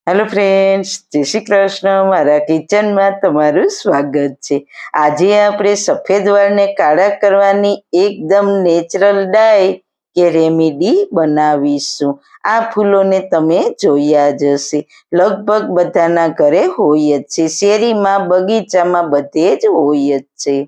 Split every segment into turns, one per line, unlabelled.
Hello friends, જય શ્રી કૃષ્ણ. મારા કિચનમાં તમારું સ્વાગત છે. આજે આપણે સફેદ વાળને કાળા કરવાની એકદમ નેચરલ ડાય કે રેમેડી બનાવીશું. આ ફૂલોને તમે જોયા જ હશે, લગભગ બધાના ઘરે હોય જ છે. શેરીમાં, બગીચામાં બધે જ હોય જ છે.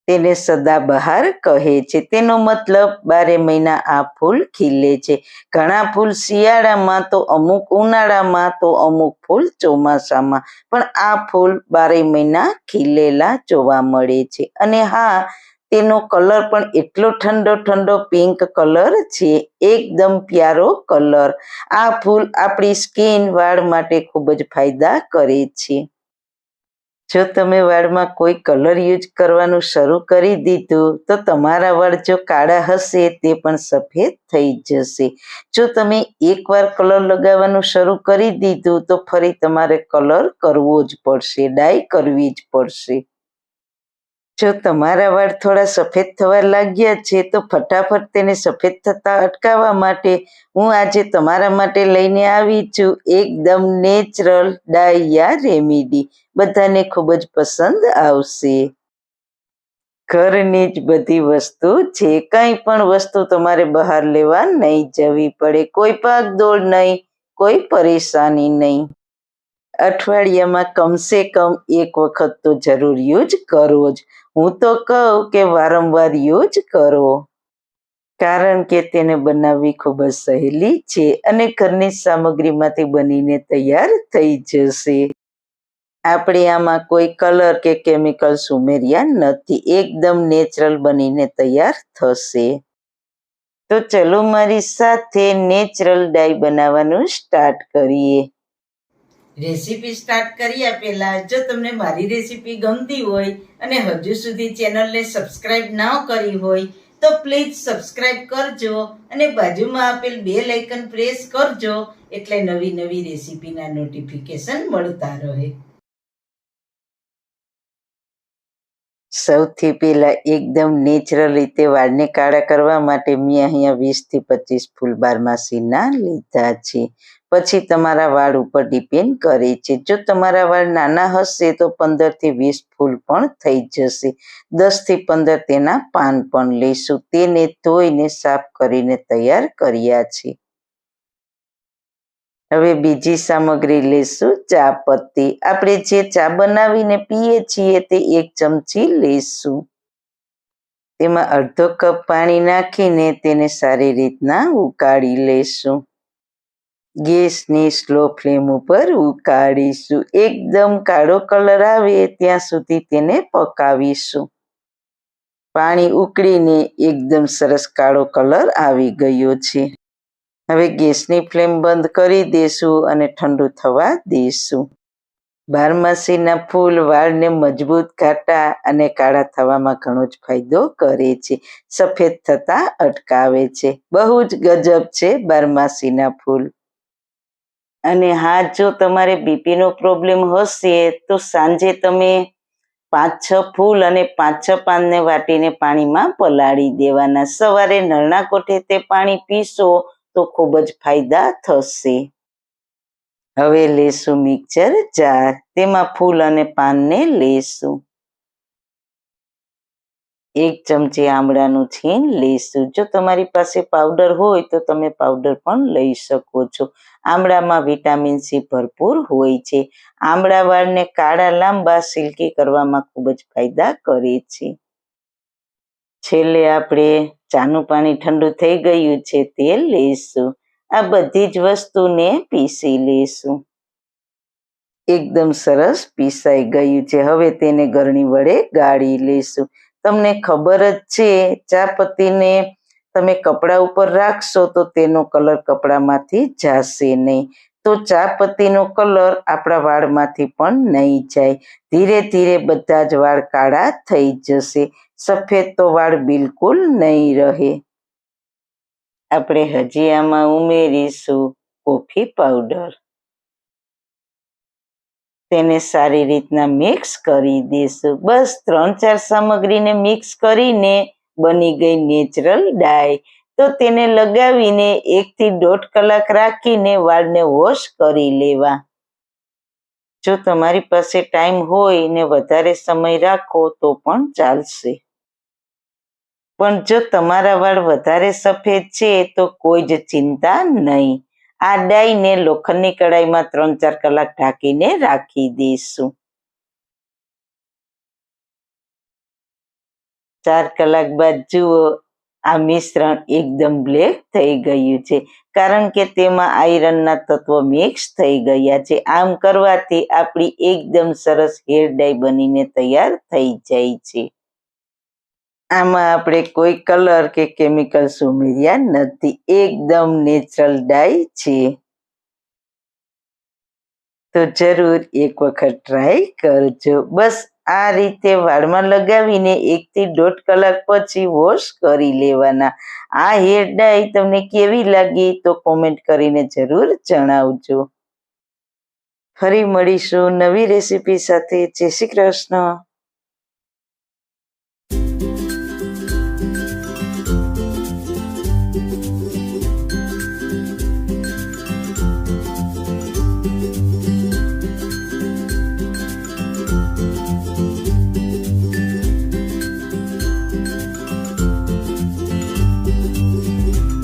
તેને સદાબહાર કહે છે. તેનો મતલબ 12 મહિના આ ફૂલ ખીલે છે. ઘણા ફૂલ શિયાળામાં, તો અમુક ઉનાળામાં, તો અમુક ફૂલ ચોમાસામાં, પણ આ ફૂલ 12 મહિના ખીલેલા જોવા મળે છે. અને હા, તેનો કલર પણ એટલો ઠંડો ઠંડો પિંક કલર છે, એકદમ પ્યારો કલર. આ ફૂલ આપણી સ્કિન, વાળ માટે ખૂબ જ ફાયદા કરે છે. જો તમે વાળમાં કોઈ કલર યુઝ કરવાનું શરૂ કરી દીધું તો તમારા વાળ જો કાળા હશે તે પણ સફેદ થઈ જશે. જો તમે એકવાર કલર લગાવવાનું શરૂ કરી દીધું તો ફરી તમારે કલર કરવો જ પડશે, ડાય કરવી જ પડશે. જો તમારા વાળ થોડા સફેદ થવા લાગ્યા છે તો ફટાફટ તેને સફેદ થતા અટકાવવા માટે હું આજે તમારા માટે લઈને આવી છું એકદમ નેચરલ ડાય યા રેમેડી. બધાને ખૂબ જ પસંદ આવશે. ઘરની જ બધી વસ્તુ છે, કંઈ પણ વસ્તુ તમારે બહાર લેવા નહીં જવી પડે. કોઈ ભાગદોડ નહીં, કોઈ પરેશાની નહીં. અઠવાડિયામાં કમસે કમ એક વખત તો જરૂર યુઝ કરવો જ. હું તો કહું કે વારંવાર યુઝ કરો, કારણ કે તેને બનાવવી ખૂબ જ સહેલી છે અને ઘરની સામગ્રીમાંથી બનીને તૈયાર થઈ જશે. આપણે આમાં કોઈ કલર કે કેમિકલ્સ ઉમેર્યા નથી, એકદમ નેચરલ બનીને તૈયાર થશે. તો ચલો મારી સાથે નેચરલ ડાય બનાવવાનું સ્ટાર્ટ કરીએ. રેસીપી સ્ટાર્ટ કર્યા પહેલા જો તમને મારી રેસીપી ગમતી હોય અને હજુ સુધી ચેનલને સબસ્ક્રાઇબ ના કરી હોય તો પ્લીઝ સબસ્ક્રાઇબ કરજો અને બાજુમાં આપેલ બેલ આઇકન પ્રેસ કરજો, એટલે નવી નવી રેસીપીના નોટિફિકેશન મળતા રહે. સૌથી પહેલા એકદમ નેચરલ રીતે વાળને કાળા કરવા માટે મેં અહીંયા 20 થી 25 ફૂલ બારમાસીના લીધા છે. પછી તમારા વાળ ઉપર ડિપેન્ડ કરે છે. જો તમારા વાળ નાના હશે તો 15 થી 20 ફૂલ પણ થઈ જશે. 10 થી 15 તેના પાન પણ લઈશું. તેને ધોઈને સાફ કરીને તૈયાર કર્યા છે. હવે બીજી સામગ્રી લઈશું ચા પત્તી. આપણે જે ચા બનાવીને પીએ છીએ તે 1 ચમચી લઈશું. તેમાં અડધો કપ પાણી નાખીને તેને સારી રીતના ઉકાળી લઈશું. ગેસની સ્લો ફ્લેમ ઉપર ઉકાળીશું. એકદમ કાળો કલર આવે ત્યાં સુધી તેને પકાવીશું. પાણી ઉકળીને એકદમ સરસ કાળો કલર આવી ગયો છે. હવે ગેસની ફ્લેમ બંધ કરી દેશું અને ઠંડુ થવા દઈશું. બારમાસીના ફૂલ વાળને મજબૂત, ઘાટા અને કાળા થવામાં ઘણો જ ફાયદો કરે છે, સફેદ થતા અટકાવે છે. બહુ જ ગજબ છે બારમાસીના ફૂલ. અને હા, જો તમારે બીપીનો પ્રોબ્લેમ હશે તો સાંજે તમે 5-6 ફૂલ અને 5-6 પાનને વાટીને પાણીમાં પલાળી દેવાના. સવારે નરણા કોઠે તે પાણી પીશો તો ખૂબ જ ફાયદા થશે. હવે લેશું મિક્સર જાર. તેમાં ફૂલ અને પાનને લેશું. 1 ચમચી આમળાનું છીણ લઈશું. જો તમારી પાસે પાવડર હોય તો તમે પાવડર પણ લઈ શકો છો. આમળામાં વિટામિન સી ભરપૂર હોય છે. આમળા વાળને કાળા, લાંબા, સિલ્કી કરવામાં ખૂબ જ ફાયદા કરે છે. છેલ્લે આપણે ચાનું પાણી ઠંડુ થઈ ગયું છે તે લઈશું. આ બધી જ વસ્તુને પીસી લઈશું. એકદમ સરસ પીસાઈ ગયું છે. હવે તેને ગરણી વડે ગાળી લઈશું. તમને ખબર જ છે, ચા પત્તીને તમે કપડા ઉપર રાખશો તો તેનો કલર કપડામાંથી જશે નહીં. તો ચા પત્તીનો કલર આપણા વાળમાંથી પણ નહીં જાય. ધીરે ધીરે બધા જ વાળ કાળા થઈ જશે. સફેદ તો વાળ બિલકુલ નહીં રહે. આપણે હજી આમાં ઉમેરીશું કોફી પાવડર. તેને સારી રીતના મિક્સ કરી દઈશું. બસ 3-4 સામગ્રીને મિક્સ કરીને બની ગઈ નેચરલ ડાય. તો તેને લગાવીને 1 થી 1.5 કલાક રાખીને વાળને વોશ કરી લેવા. જો તમારી પાસે ટાઈમ હોય ને વધારે સમય રાખો તો પણ ચાલશે. પણ જો તમારા વાળ વધારે સફેદ છે તો કોઈ જ ચિંતા નહીં. આ ડાયને લોખંડની કડાઈમાં 3-4 કલાક ઢાંકીને રાખી દઈશું. 4 કલાક બાદ જુઓ, આ મિશ્રણ એકદમ બ્લેક થઈ ગયું છે, કારણ કે તેમાં આયરનના તત્વો મિક્સ થઈ ગયા છે. આમ કરવાથી આપણી એકદમ સરસ હેર ડાય બનીને તૈયાર થઈ જાય છે. આમાં આપણે કોઈ કલર કે કેમિકલ્સ ઉમેર્યા નથી, એકદમ નેચરલ ડાય છે. તો જરૂર એક વખત ટ્રાય કરજો. બસ આ રીતે વાળમાં લગાવીને 1 થી 1.5 કલાક પછી વોશ કરી લેવાના. આ હેર ડાય તમને કેવી લાગી તો કોમેન્ટ કરીને જરૂર જણાવજો. ફરી મળીશું નવી રેસીપી સાથે. જય શ્રી કૃષ્ણ.